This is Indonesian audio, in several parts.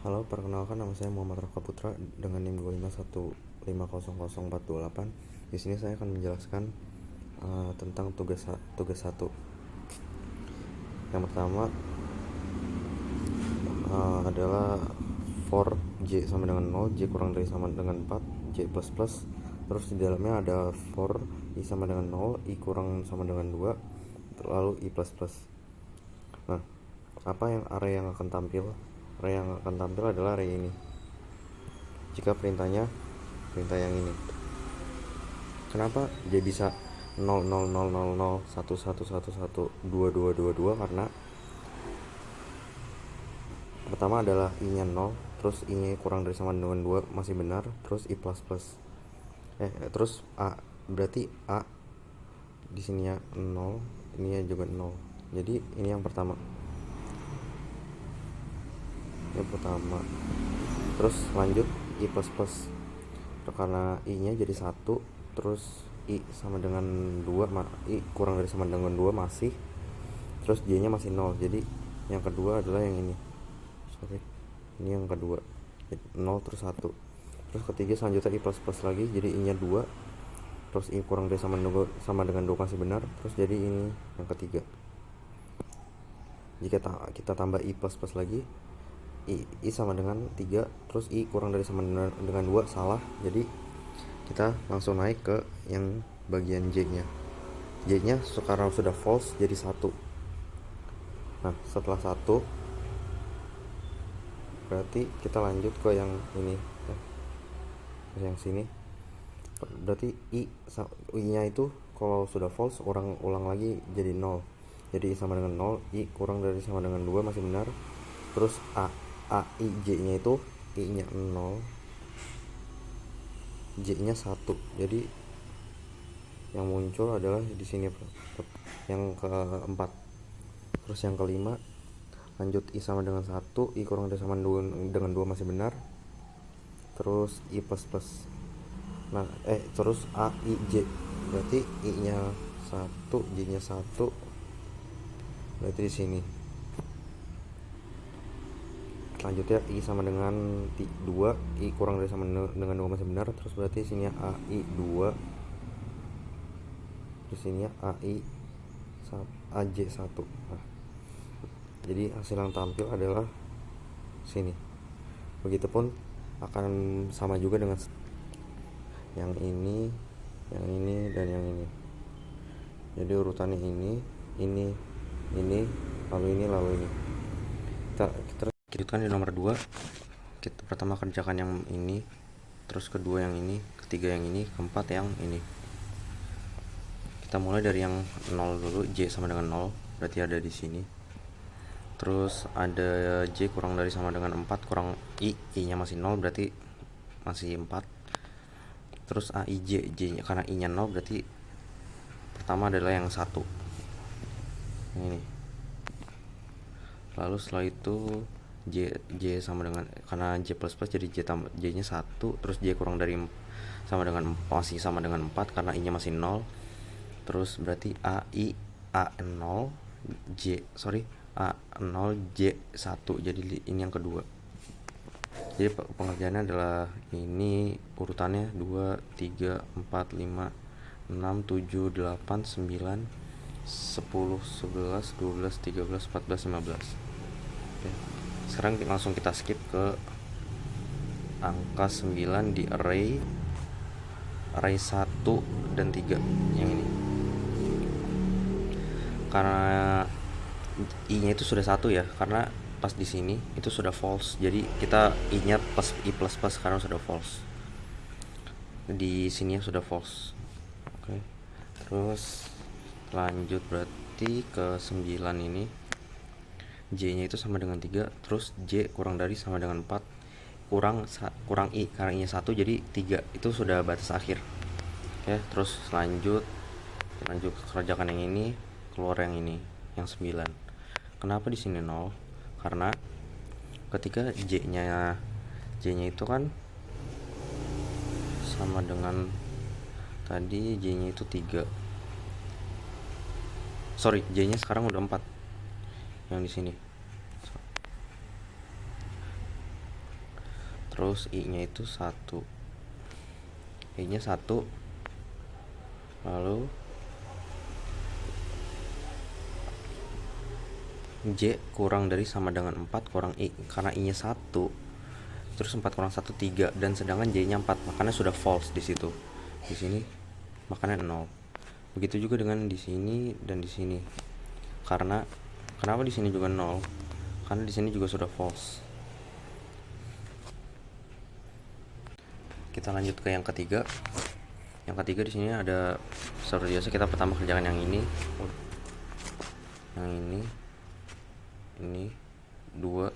Halo, perkenalkan nama saya Muhammad Raka Putra dengan NIM 251500428. Di sini saya akan menjelaskan tentang tugas satu. Yang pertama adalah for J sama dengan 0, J kurang dari sama dengan 4, J plus plus. Terus di dalamnya ada for I sama dengan 0, I kurang sama dengan 2, lalu I plus plus. Nah, apa yang array yang akan tampil? Array yang akan tampil adalah array ini. Jika perintah yang ini. Kenapa dia bisa 000011111222? Karena pertama adalah i-nya 0, terus i-nya kurang dari sama dengan 2 masih benar, terus i plus plus. Terus a, berarti a di sininya 0, ininya juga 0. Jadi ini yang pertama. Terus lanjut i plus plus. Karena i-nya jadi 1, terus i sama dengan 2, i kurang dari sama dengan 2 masih, terus j-nya masih 0. Jadi yang kedua adalah yang ini. Ini yang kedua. 0 terus 1. Terus ketiga selanjutnya i plus plus lagi, jadi i-nya 2, terus i kurang dari sama dengan 2 masih benar, terus jadi ini yang ketiga. Jika kita tambah i plus plus lagi, i sama dengan 3, terus i kurang dari sama dengan 2 salah. Jadi kita langsung naik ke yang bagian j-nya. J-nya sekarang sudah false jadi 1. Nah, setelah 1 berarti kita lanjut ke yang ini, yang sini. Berarti i-nya itu kalau sudah false ulang lagi jadi 0. Jadi i sama dengan 0, i kurang dari sama dengan 2 masih benar. Terus i j-nya itu i-nya 0, j-nya 1. Jadi yang muncul adalah di sini yang keempat. Terus yang kelima lanjut i sama dengan 1, i kurang dari sama dengan 2 masih benar, terus i plus plus. Nah, terus a i j, berarti i nya 1, j nya 1, berarti di sini. Selanjutnya i sama dengan 2, i kurang dari sama dengan 2 masih benar, terus berarti sini a i 2, di sini a i a j 1. Nah, jadi hasil yang tampil adalah sini. Begitupun akan sama juga dengan yang ini, dan yang ini. Jadi urutannya ini, lalu ini, kita lanjutkan di nomor 2. Kita pertama kerjakan yang ini, terus kedua yang ini, ketiga yang ini, keempat yang ini. Kita mulai dari yang 0 dulu. J sama dengan 0, berarti ada di sini. Terus ada j kurang dari sama dengan 4, kurang i-nya masih 0, berarti masih 4. Terus a i j-nya karena i-nya 0, berarti pertama adalah yang 1. Ini. Lalu setelah itu j sama dengan, karena j plus plus jadi j-nya 1, terus j kurang dari masih sama dengan 4 karena i-nya masih 0. Terus berarti a 0 j 1. Jadi ini yang kedua. Jadi pengerjaannya adalah ini urutannya 2, 3, 4, 5, 6, 7, 8, 9, 10, 11, 12, 13, 14, 15. Oke. Sekarang langsung kita skip ke angka 9 di array 1 dan 3 yang ini. Karena i-nya itu sudah 1 ya, karena pas di sini itu sudah false. Jadi kita i-nya plus i plus plus sekarang sudah false. Di sini sudah false. Oke. Terus lanjut berarti ke 9 ini. J-nya itu sama dengan 3, terus j kurang dari sama dengan 4, kurang i karena i-nya 1, jadi 3. Itu sudah batas akhir. Oke, terus lanjut kerjakan yang ini, keluar yang ini, yang 9. Kenapa di sini 0? Karena ketika j-nya itu kan sama dengan tadi, j-nya itu 3. J-nya sekarang udah 4 yang di sini. terus I-nya itu 1, I-nya 1, lalu J kurang dari sama dengan 4 kurang I, karena I-nya 1, terus 4 kurang 1 3, dan sedangkan J-nya 4, makanya sudah false di situ. Di sini makanya 0. Begitu juga dengan di sini dan di sini. Karena kenapa di sini juga 0? Karena di sini juga sudah false. Kita lanjut ke yang ketiga. Yang ketiga di sini ada, seperti biasa kita pertama kerjakan yang ini. Yang ini 2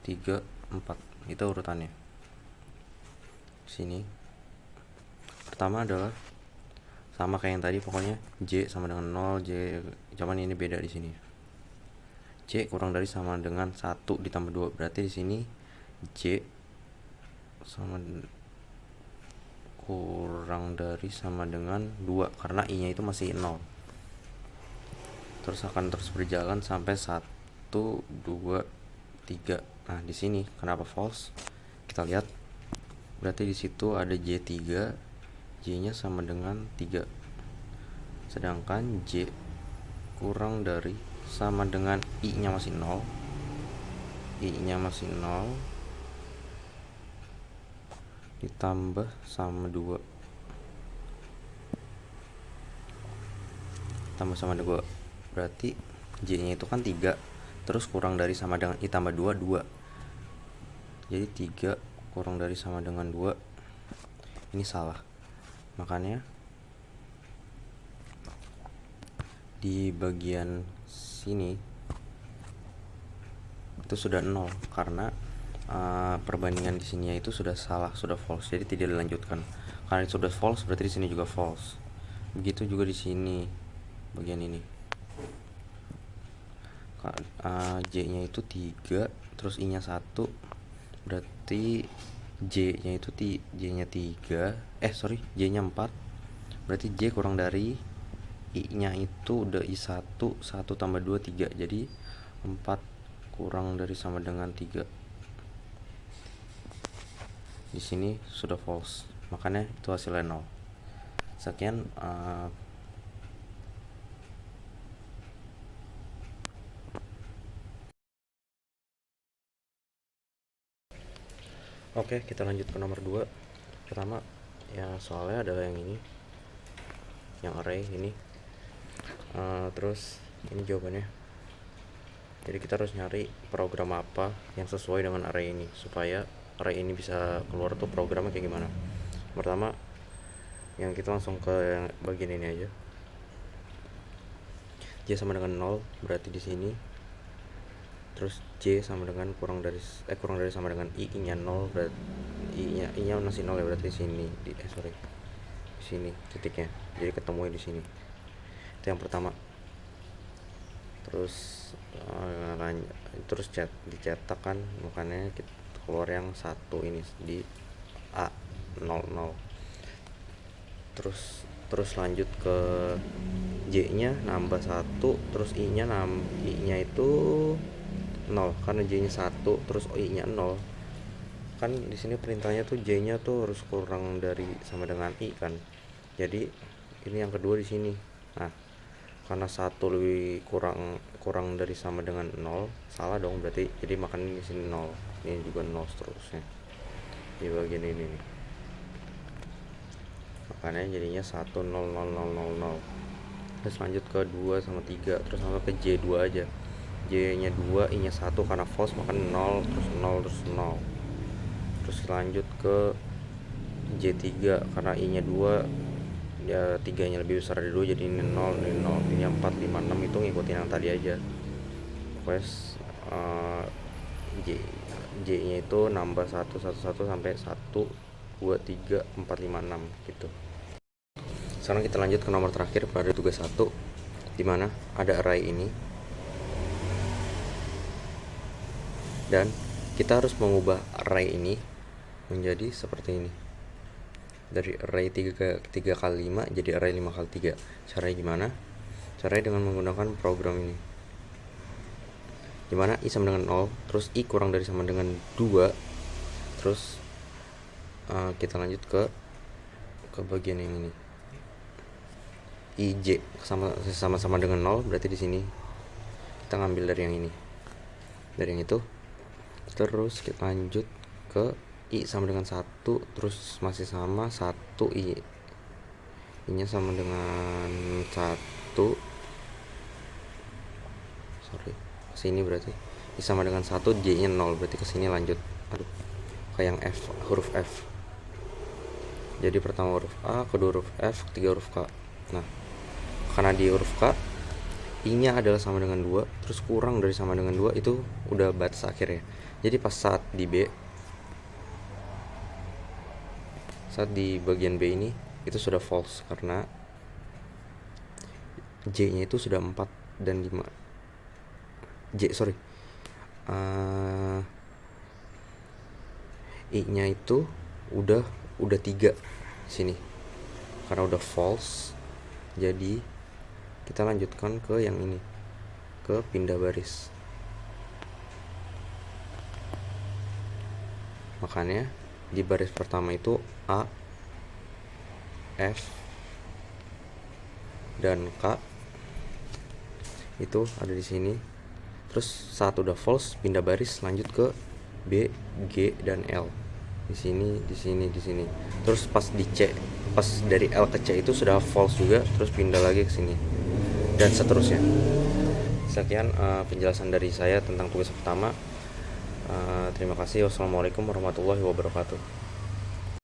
3 4. Itu urutannya. Sini. Pertama adalah sama kayak yang tadi, pokoknya J sama dengan 0, J, cuman ini beda di sini. J kurang dari sama dengan 1 ditambah 2, berarti di sini J sama kurang dari sama dengan 2 karena I-nya itu masih 0. Terus akan terus berjalan sampai 1 2 3. Nah, di sini kenapa false? Kita lihat. Berarti di situ ada J3, J-nya sama dengan 3. Sedangkan J kurang dari sama dengan I-nya masih 0. I-nya masih 0 ditambah sama 2, tambah sama 2, berarti J-nya itu kan 3, terus kurang dari sama dengan I tambah 2 2, jadi 3 kurang dari sama dengan 2. Ini salah, makanya di bagian sini itu sudah 0 karena perbandingan di sini itu sudah salah, sudah false, jadi tidak dilanjutkan. Karena itu sudah false, berarti di sini juga false. Begitu juga di sini bagian ini. J-nya itu 3, terus I-nya 1, berarti J-nya itu J-nya 3, J-nya 4, berarti J kurang dari I-nya itu udah I1, 1 tambah 2 3, jadi 4 kurang dari sama dengan 3. Di sini sudah false, makanya itu hasilnya 0. Sekian Oke, kita lanjut ke nomor 2. Pertama, ya soalnya adalah yang ini, yang array ini. Terus ini jawabannya. Jadi kita harus nyari program apa yang sesuai dengan array ini, supaya array ini bisa keluar tuh programnya kayak gimana. Pertama, yang kita langsung ke bagian ini aja. J sama dengan 0, berarti di sini. Terus J sama dengan kurang dari sama dengan I-nya 0, berarti I-nya masih 0 ya, berarti di sini di sini titiknya. Jadi ketemu di sini. Itu yang pertama. Terus dicetak kan, makanya kita keluar yang 1 ini di A00. Terus lanjut ke J-nya nambah 1, terus I-nya itu 0 karena J-nya 1, terus I-nya 0. Kan di sini perintahnya tuh J-nya tuh harus kurang dari sama dengan I kan. Jadi ini yang kedua di sini. Nah, karena 1 lebih kurang dari sama dengan 0, salah dong berarti. Jadi makanya di sini 0. Ini juga 0 seterusnya. Di bagian ini nih. Makanya jadinya 1 0 0 0 0 0. Terus lanjut ke 2 sama 3, terus sama ke J2 aja. J-nya 2, I-nya 1 karena false, maka 0 terus 0 terus 0. Terus lanjut ke J3 karena I-nya 2, ya 3-nya lebih besar dari 2, jadi ini 0, ini 0, ini 4 5 6, itu ngikutin yang tadi aja. Pokoknya J-nya itu nambah 1 1 1 sampai 1 2 3 4 5 6 gitu. Sekarang kita lanjut ke nomor terakhir pada tugas 1, dimana ada array ini, dan kita harus mengubah array ini menjadi seperti ini, dari array 3 kali 5 jadi array 5 kali 3. Caranya gimana? Caranya dengan menggunakan program ini, dimana I sama dengan 0, terus I kurang dari sama dengan 2, Terus kita lanjut ke bagian yang ini, IJ sama-sama dengan 0, berarti di sini kita ngambil dari yang ini, dari yang itu. Terus kita lanjut ke I sama dengan 1, terus masih sama 1, I nya sama dengan 1, kesini berarti I sama dengan 1, J nya 0, berarti kesini lanjut ke yang F, huruf F. Jadi pertama huruf A, kedua huruf F, ketiga huruf K. Nah, karena di huruf K I nya adalah sama dengan 2, terus kurang dari sama dengan 2 itu udah batas akhir ya. Jadi pas saat di B, saat di bagian B ini itu sudah false karena J nya itu sudah 4 dan 5. I nya itu udah 3 sini karena udah false. Jadi kita lanjutkan ke yang ini, ke pindah baris. Makanya di baris pertama itu A, F, dan K itu ada di sini. Terus saat udah false, pindah baris lanjut ke B, G, dan L. Di sini, di sini, di sini. Terus pas di C, pas dari L ke C itu sudah false juga, terus pindah lagi ke sini. Dan seterusnya. Sekian penjelasan dari saya tentang tugas pertama. Terima kasih. Wassalamualaikum warahmatullahi wabarakatuh.